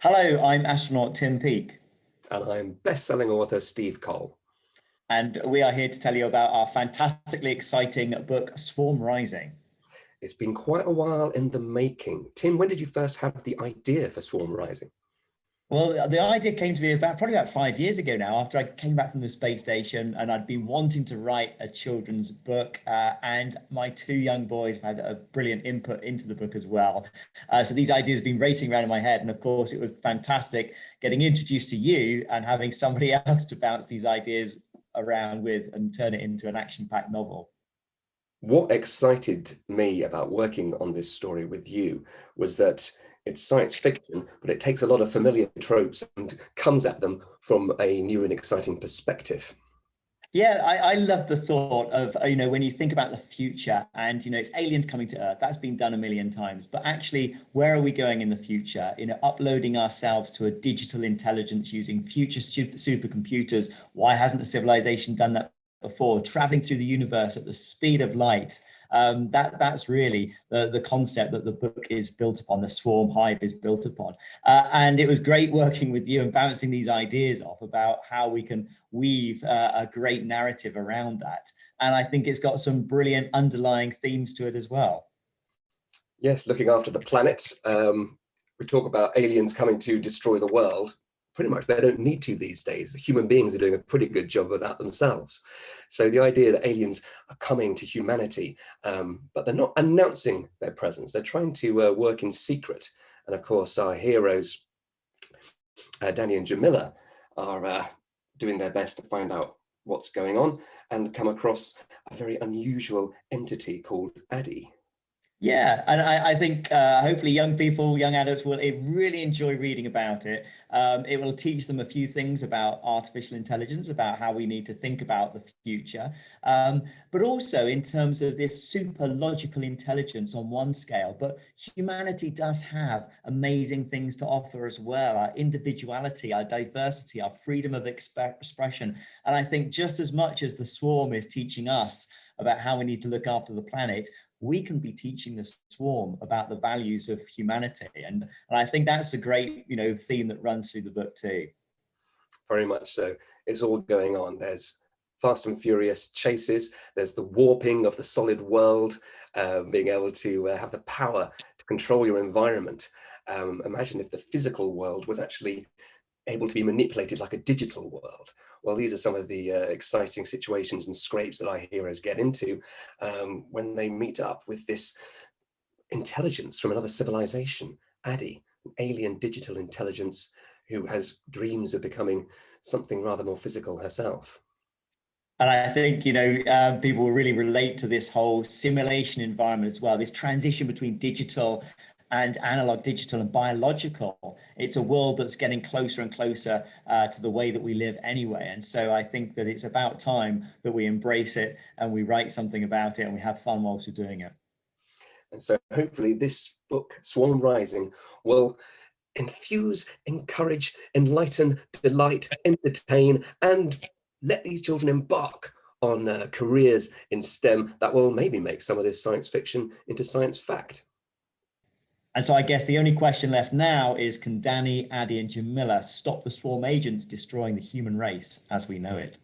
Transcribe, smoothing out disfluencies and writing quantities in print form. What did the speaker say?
Hello, I'm astronaut Tim Peake, And I'm best-selling author Steve Cole. and we are here to tell you about our fantastically exciting book, Swarm Rising. It's been quite a while in the making. Tim, when did you first have the idea for Swarm Rising? Well, the idea came to me probably about 5 years ago now, after I came back from the space station, and I'd been wanting to write a children's book. And my two young boys have had a brilliant input into the book as well. So these ideas have been racing around in my head, and of course, it was fantastic getting introduced to you and having somebody else to bounce these ideas around with and turn it into an action-packed novel. What excited me about working on this story with you was that it's science fiction, but it takes a lot of familiar tropes and comes at them from a new and exciting perspective. Yeah, I love the thought of, when you think about the future and, it's aliens coming to Earth, that's been done a million times. But actually, where are we going in the future? Uploading ourselves to a digital intelligence using future supercomputers. Why hasn't a civilization done that before? Traveling through the universe at the speed of light. That's really the concept that the book is built upon, the Swarm Hive is built upon. And it was great working with you and bouncing these ideas off about how we can weave a great narrative around that. And I think it's got some brilliant underlying themes to it as well. Yes, looking after the planet. We talk about aliens coming to destroy the world. Pretty much they don't need to these days. Human beings are doing a pretty good job of that themselves. So the idea that aliens are coming to humanity, but they're not announcing their presence. They're trying to work in secret. And of course, our heroes, Danny and Jamila, are doing their best to find out what's going on and come across a very unusual entity called Addie. Yeah, and I think hopefully young people, young adults will really enjoy reading about it. It will teach them a few things about artificial intelligence, about how we need to think about the future, but also in terms of this super logical intelligence on one scale. But humanity does have amazing things to offer as well, our individuality, our diversity, our freedom of expression. And I think just as much as the swarm is teaching us about how we need to look after the planet, we can be teaching the swarm about the values of humanity. And I think that's a great, theme that runs through the book too. Very much so. It's all going on. There's fast and furious chases. There's the warping of the solid world, being able to have the power to control your environment. Imagine if the physical world was actually able to be manipulated like a digital world. Well, these are some of the exciting situations and scrapes that our heroes get into when they meet up with this intelligence from another civilization, Addie, an alien digital intelligence who has dreams of becoming something rather more physical herself. And I think, people will really relate to this whole simulation environment as well, this transition between digital and analog, digital and biological. It's a world that's getting closer and closer to the way that we live anyway. And so I think that it's about time that we embrace it and we write something about it and we have fun whilst we're doing it. And so hopefully this book, Swarm Rising, will infuse, encourage, enlighten, delight, entertain, and let these children embark on careers in STEM that will maybe make some of this science fiction into science fact. And so I guess the only question left now is, can Danny, Addie and Jamila stop the swarm agents destroying the human race as we know it?